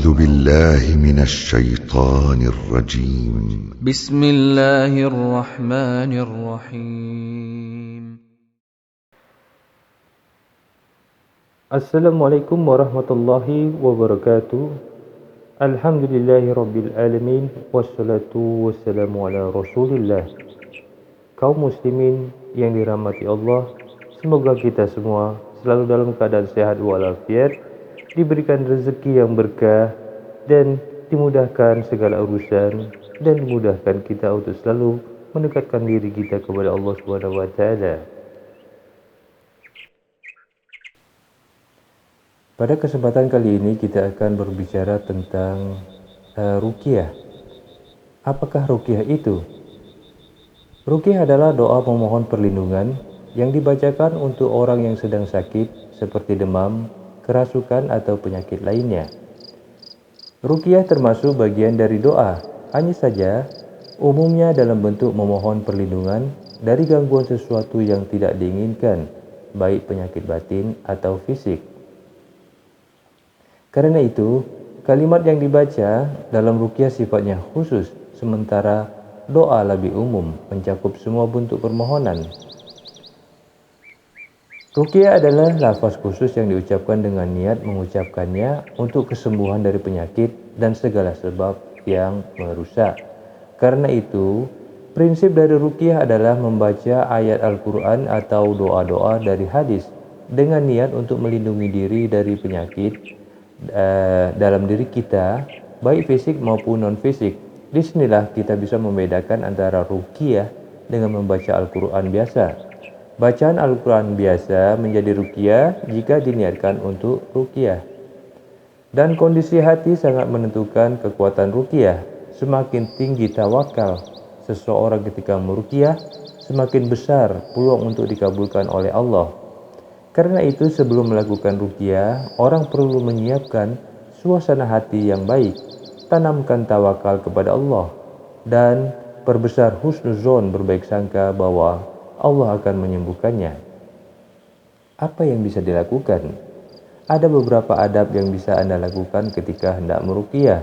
أعوذ بالله من الشيطان الرجيم. بسم الله الرحمن الرحيم. Assalamualaikum warahmatullahi wabarakatuh. Alhamdulillahi rabbil alamin. Wassalatu wassalamu ala rasulillah. Kaum muslimin yang dirahmati Allah, semoga kita semua selalu dalam keadaan sehat walafiat, diberikan rezeki yang berkah, dan dimudahkan segala urusan, dan dimudahkan kita untuk selalu mendekatkan diri kita kepada Allah Subhanahu wa taala. Pada kesempatan kali ini kita akan berbicara tentang ruqyah. Apakah ruqyah itu? Ruqyah adalah doa memohon perlindungan yang dibacakan untuk orang yang sedang sakit seperti demam, kerasukan atau penyakit lainnya. Ruqyah termasuk bagian dari doa, hanya saja umumnya dalam bentuk memohon perlindungan dari gangguan sesuatu yang tidak diinginkan, baik penyakit batin atau fisik. Karena itu, kalimat yang dibaca dalam ruqyah sifatnya khusus, sementara doa lebih umum, mencakup semua bentuk permohonan. Ruqyah adalah lafaz khusus yang diucapkan dengan niat mengucapkannya untuk kesembuhan dari penyakit dan segala sebab yang merusak. Karena itu, prinsip dari ruqyah adalah membaca ayat Al-Quran atau doa-doa dari hadis dengan niat untuk melindungi diri dari penyakit dalam diri kita, baik fisik maupun non-fisik. Disinilah kita bisa membedakan antara ruqyah dengan membaca Al-Quran biasa. Bacaan Al-Quran biasa menjadi ruqyah jika diniatkan untuk ruqyah. Dan kondisi hati sangat menentukan kekuatan ruqyah. Semakin tinggi tawakal seseorang ketika meruqyah, semakin besar peluang untuk dikabulkan oleh Allah. Karena itu sebelum melakukan ruqyah, orang perlu menyiapkan suasana hati yang baik, tanamkan tawakal kepada Allah, dan perbesar husnuzon, berbaik sangka bahwa Allah akan menyembuhkannya. Apa yang bisa dilakukan? Ada beberapa adab yang bisa Anda lakukan ketika hendak meruqyah.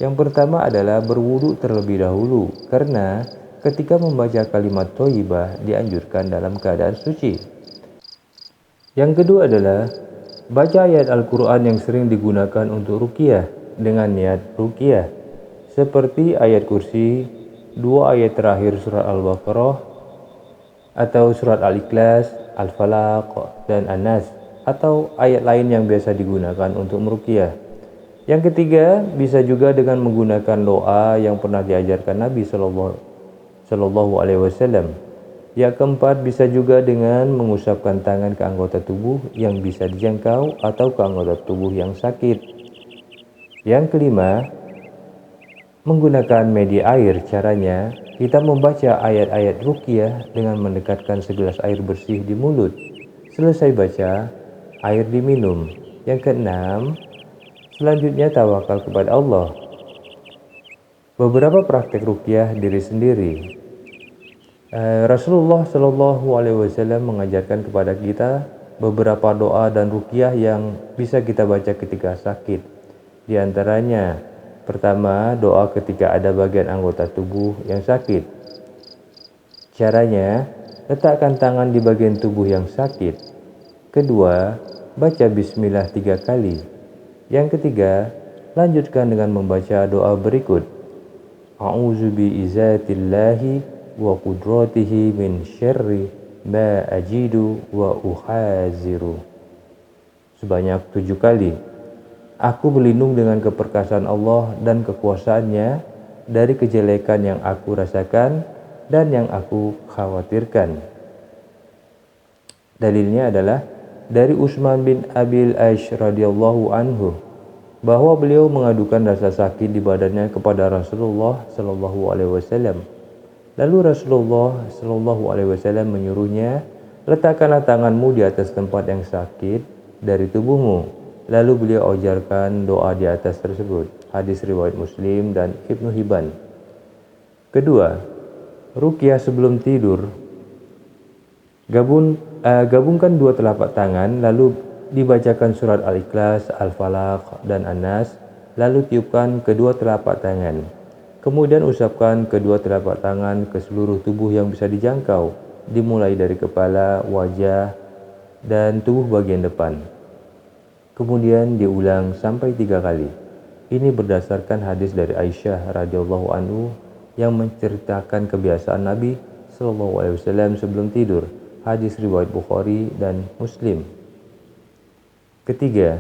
Yang pertama adalah berwudu terlebih dahulu, karena ketika membaca kalimat thayyibah dianjurkan dalam keadaan suci. Yang kedua adalah baca ayat Al-Quran yang sering digunakan untuk ruqyah dengan niat ruqyah, seperti ayat kursi, 2 ayat terakhir surat Al-Baqarah, atau surat Al-Ikhlas, Al-Falaq, dan An-Nas, atau ayat lain yang biasa digunakan untuk meruqyah. Yang ketiga, bisa juga dengan menggunakan doa yang pernah diajarkan Nabi Sallallahu Alaihi Wasallam. Yang keempat, bisa juga dengan mengusapkan tangan ke anggota tubuh yang bisa dijangkau atau ke anggota tubuh yang sakit. Yang kelima, menggunakan media air. Caranya, kita membaca ayat-ayat ruqyah dengan mendekatkan segelas air bersih di mulut. Selesai baca, air diminum. Yang keenam, selanjutnya tawakal kepada Allah. Beberapa praktek ruqyah diri sendiri. Rasulullah Shallallahu Alaihi Wasallam mengajarkan kepada kita beberapa doa dan ruqyah yang bisa kita baca ketika sakit. Di antaranya, pertama, doa ketika ada bagian anggota tubuh yang sakit. Caranya, letakkan tangan di bagian tubuh yang sakit. Kedua, baca bismillah 3 kali. Yang ketiga, lanjutkan dengan membaca doa berikut. A'udzu bi'izzatillahi wa qudratihi min syarri ma ajidu wa uhaziru, sebanyak 7 kali. Aku berlindung dengan keperkasaan Allah dan kekuasaannya dari kejelekan yang aku rasakan dan yang aku khawatirkan. Dalilnya adalah dari Utsman bin Abil Aish radhiyallahu anhu, bahwa beliau mengadukan rasa sakit di badannya kepada Rasulullah Shallallahu Alaihi Wasallam. Lalu Rasulullah Shallallahu Alaihi Wasallam menyuruhnya, letakkanlah tanganmu di atas tempat yang sakit dari tubuhmu. Lalu beliau ajarkan doa di atas tersebut. Hadis riwayat Muslim dan Ibnu Hibban. Kedua, ruqyah sebelum tidur. Gabungkan 2 telapak tangan, lalu dibacakan surat Al-Ikhlas, Al-Falaq, dan An-Nas lalu tiupkan kedua telapak tangan. Kemudian usapkan kedua telapak tangan ke seluruh tubuh yang bisa dijangkau, dimulai dari kepala, wajah, dan tubuh bagian depan. Kemudian diulang sampai 3 kali. Ini berdasarkan hadis dari Aisyah radhiyallahu anhu yang menceritakan kebiasaan Nabi SAW sebelum tidur. Hadis riwayat Bukhari dan Muslim. Ketiga,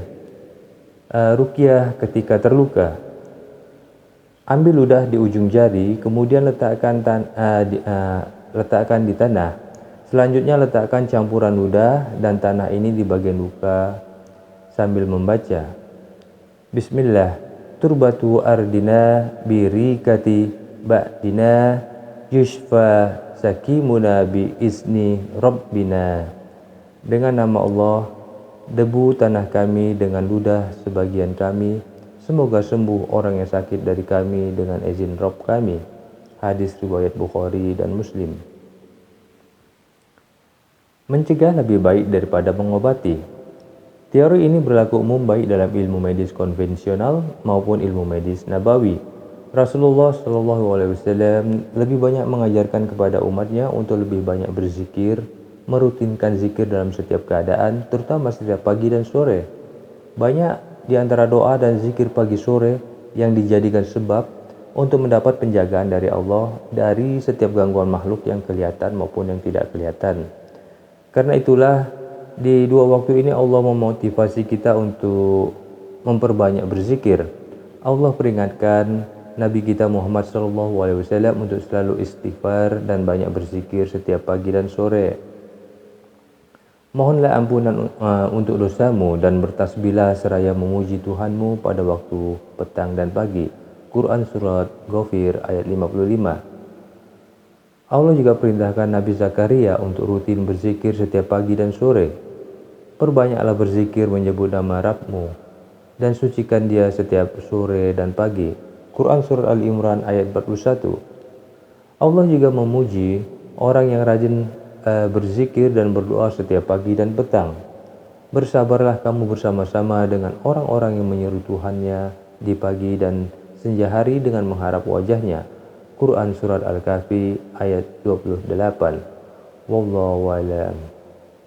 ruqyah ketika terluka. Ambil ludah di ujung jari, kemudian letakkan di tanah. Selanjutnya letakkan campuran ludah dan tanah ini di bagian luka sambil membaca, Bismillah, turbatu ardina birikati ba'dina yushfa sakimuna bi izni rabbina. Dengan nama Allah, debu tanah kami dengan ludah sebagian kami, semoga sembuh orang yang sakit dari kami dengan izin Rabb kami. Hadis riwayat Bukhari dan Muslim. Mencegah lebih baik daripada mengobati. Teori ini berlaku umum baik dalam ilmu medis konvensional maupun ilmu medis nabawi. Rasulullah SAW lebih banyak mengajarkan kepada umatnya untuk lebih banyak berzikir, merutinkan zikir dalam setiap keadaan, terutama setiap pagi dan sore. Banyak di antara doa dan zikir pagi sore yang dijadikan sebab untuk mendapat penjagaan dari Allah dari setiap gangguan makhluk yang kelihatan maupun yang tidak kelihatan. Karena itulah di 2 waktu ini Allah memotivasi kita untuk memperbanyak berzikir. Allah peringatkan Nabi kita Muhammad SAW untuk selalu istighfar dan banyak berzikir setiap pagi dan sore. Mohonlah ampunan untuk dosamu dan bertasbihlah seraya memuji Tuhanmu pada waktu petang dan pagi. Quran Surat Ghafir ayat 55. Allah juga perintahkan Nabi Zakaria untuk rutin berzikir setiap pagi dan sore. Perbanyaklah berzikir menyebut nama Rabbmu dan sucikan dia setiap sore dan pagi. Quran Surat Al-Imran ayat 41. Allah juga memuji orang yang rajin berzikir dan berdoa setiap pagi dan petang. Bersabarlah kamu bersama-sama dengan orang-orang yang menyeru Tuhannya di pagi dan senja hari dengan mengharap wajahnya. Quran Surat Al-Kahfi ayat 28. Wallahu a'lam.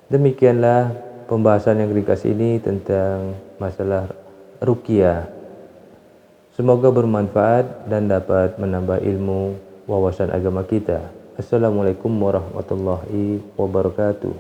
Demikianlah pembahasan yang ringkas ini tentang masalah ruqyah. Semoga bermanfaat dan dapat menambah ilmu wawasan agama kita. Assalamualaikum warahmatullahi wabarakatuh.